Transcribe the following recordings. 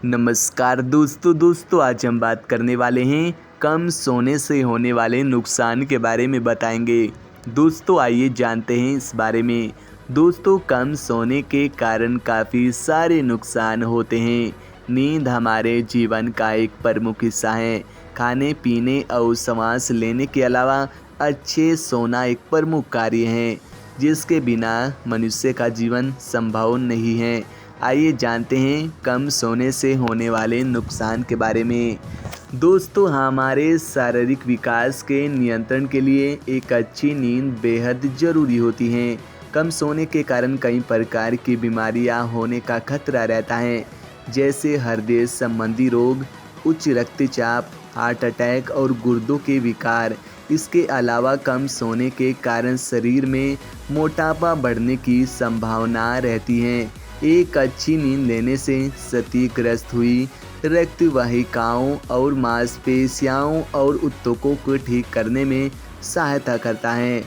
नमस्कार दोस्तों आज हम बात करने वाले हैं कम सोने से होने वाले नुकसान के बारे में बताएंगे। दोस्तों आइए जानते हैं इस बारे में। दोस्तों कम सोने के कारण काफ़ी सारे नुकसान होते हैं। नींद हमारे जीवन का एक प्रमुख हिस्सा है। खाने पीने और सांस लेने के अलावा अच्छे सोना एक प्रमुख कार्य है जिसके बिना मनुष्य का जीवन संभव नहीं है। आइए जानते हैं कम सोने से होने वाले नुकसान के बारे में। दोस्तों हमारे शारीरिक विकास के नियंत्रण के लिए एक अच्छी नींद बेहद ज़रूरी होती है। कम सोने के कारण कई प्रकार की बीमारियां होने का खतरा रहता है, जैसे हृदय संबंधी रोग, उच्च रक्तचाप, हार्ट अटैक और गुर्दों के विकार। इसके अलावा कम सोने के कारण शरीर में मोटापा बढ़ने की संभावना रहती है। एक अच्छी नींद लेने से क्षतिग्रस्त हुई रक्त वाहिकाओं और मांसपेशियों और ऊतकों को ठीक करने में सहायता करता है।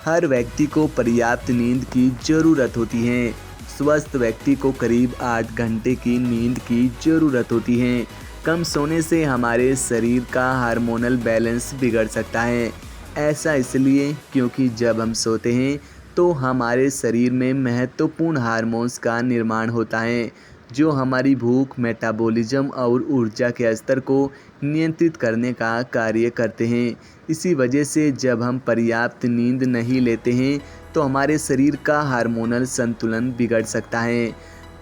हर व्यक्ति को पर्याप्त नींद की ज़रूरत होती है। स्वस्थ व्यक्ति को करीब 8 घंटे की नींद की ज़रूरत होती है। कम सोने से हमारे शरीर का हार्मोनल बैलेंस बिगड़ सकता है। ऐसा इसलिए क्योंकि जब हम सोते हैं तो हमारे शरीर में महत्वपूर्ण हार्मोन्स का निर्माण होता है जो हमारी भूख, मेटाबॉलिज्म और ऊर्जा के स्तर को नियंत्रित करने का कार्य करते हैं। इसी वजह से जब हम पर्याप्त नींद नहीं लेते हैं तो हमारे शरीर का हार्मोनल संतुलन बिगड़ सकता है।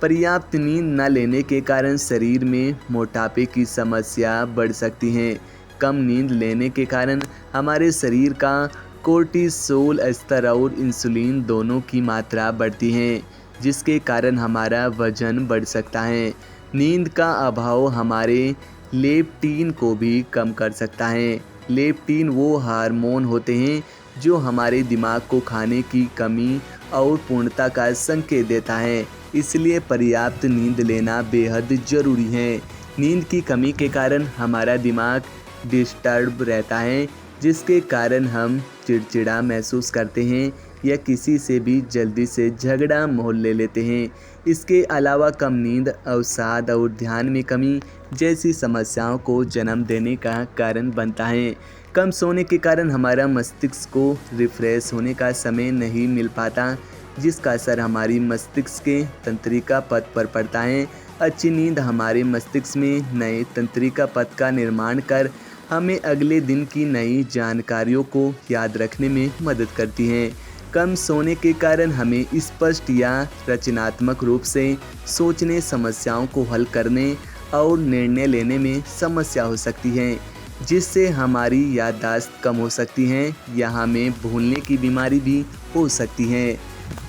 पर्याप्त नींद न लेने के कारण शरीर में मोटापे की समस्या बढ़ सकती है। कम नींद लेने के कारण हमारे शरीर का कोर्टिसोल स्तर और इंसुलिन दोनों की मात्रा बढ़ती है, जिसके कारण हमारा वजन बढ़ सकता है। नींद का अभाव हमारे लेप्टिन को भी कम कर सकता है। लेप्टिन वो हार्मोन होते हैं जो हमारे दिमाग को खाने की कमी और पूर्णता का संकेत देता है। इसलिए पर्याप्त नींद लेना बेहद ज़रूरी है। नींद की कमी के कारण हमारा दिमाग डिस्टर्ब रहता है, जिसके कारण हम चिड़चिड़ा महसूस करते हैं या किसी से भी जल्दी से झगड़ा मोल ले लेते हैं। इसके अलावा कम नींद अवसाद और ध्यान में कमी जैसी समस्याओं को जन्म देने का कारण बनता है। कम सोने के कारण हमारा मस्तिष्क को रिफ्रेश होने का समय नहीं मिल पाता, जिसका असर हमारी मस्तिष्क के तंत्रिका पथ पर पड़ता है। अच्छी नींद हमारे मस्तिष्क में नए तंत्रिका पथ का निर्माण कर हमें अगले दिन की नई जानकारियों को याद रखने में मदद करती है। कम सोने के कारण हमें स्पष्ट या रचनात्मक रूप से सोचने, समस्याओं को हल करने और निर्णय लेने में समस्या हो सकती है, जिससे हमारी याददाश्त कम हो सकती है या हमें भूलने की बीमारी भी हो सकती है।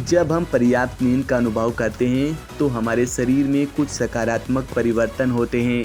जब हम पर्याप्त नींद का अनुभव करते हैं तो हमारे शरीर में कुछ सकारात्मक परिवर्तन होते हैं,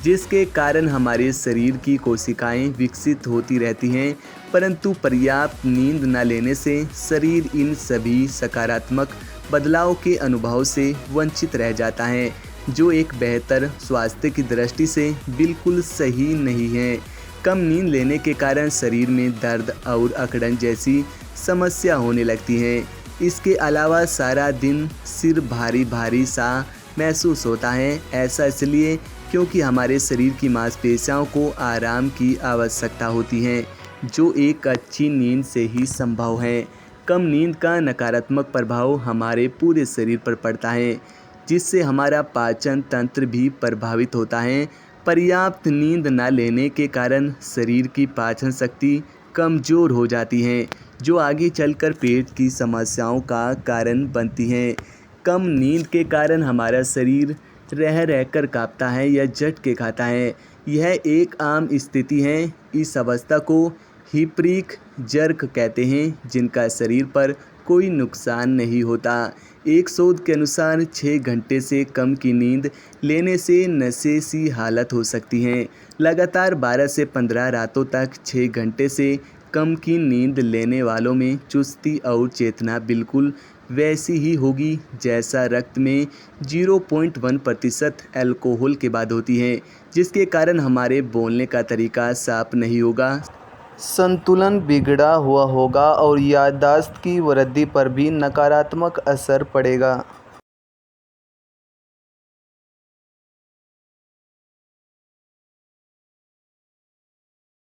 जिसके कारण हमारे शरीर की कोशिकाएं विकसित होती रहती हैं। परंतु पर्याप्त नींद न लेने से शरीर इन सभी सकारात्मक बदलाव के अनुभव से वंचित रह जाता है, जो एक बेहतर स्वास्थ्य की दृष्टि से बिल्कुल सही नहीं है। कम नींद लेने के कारण शरीर में दर्द और अकड़न जैसी समस्या होने लगती है। इसके अलावा सारा दिन सिर भारी भारी सा महसूस होता है। ऐसा इसलिए क्योंकि हमारे शरीर की मांसपेशियों को आराम की आवश्यकता होती है, जो एक अच्छी नींद से ही संभव है। कम नींद का नकारात्मक प्रभाव हमारे पूरे शरीर पर पड़ता है, जिससे हमारा पाचन तंत्र भी प्रभावित होता है। पर्याप्त नींद न लेने के कारण शरीर की पाचन शक्ति कमज़ोर हो जाती है, जो आगे चलकर पेट की समस्याओं का कारण बनती है। कम नींद के कारण हमारा शरीर रह रहकर कांपता है या झटके खाता है। यह एक आम स्थिति है। इस अवस्था को हिप्रिक जर्क कहते हैं, जिनका शरीर पर कोई नुकसान नहीं होता। एक शोध के अनुसार 6 घंटे से कम की नींद लेने से नशे सी हालत हो सकती है। लगातार 12 से 15 रातों तक 6 घंटे से कम की नींद लेने वालों में चुस्ती और चेतना बिल्कुल वैसी ही होगी जैसा रक्त में 0.1% अल्कोहल के बाद होती है, जिसके कारण हमारे बोलने का तरीका साफ नहीं होगा, संतुलन बिगड़ा हुआ होगा और याददाश्त की वृद्धि पर भी नकारात्मक असर पड़ेगा।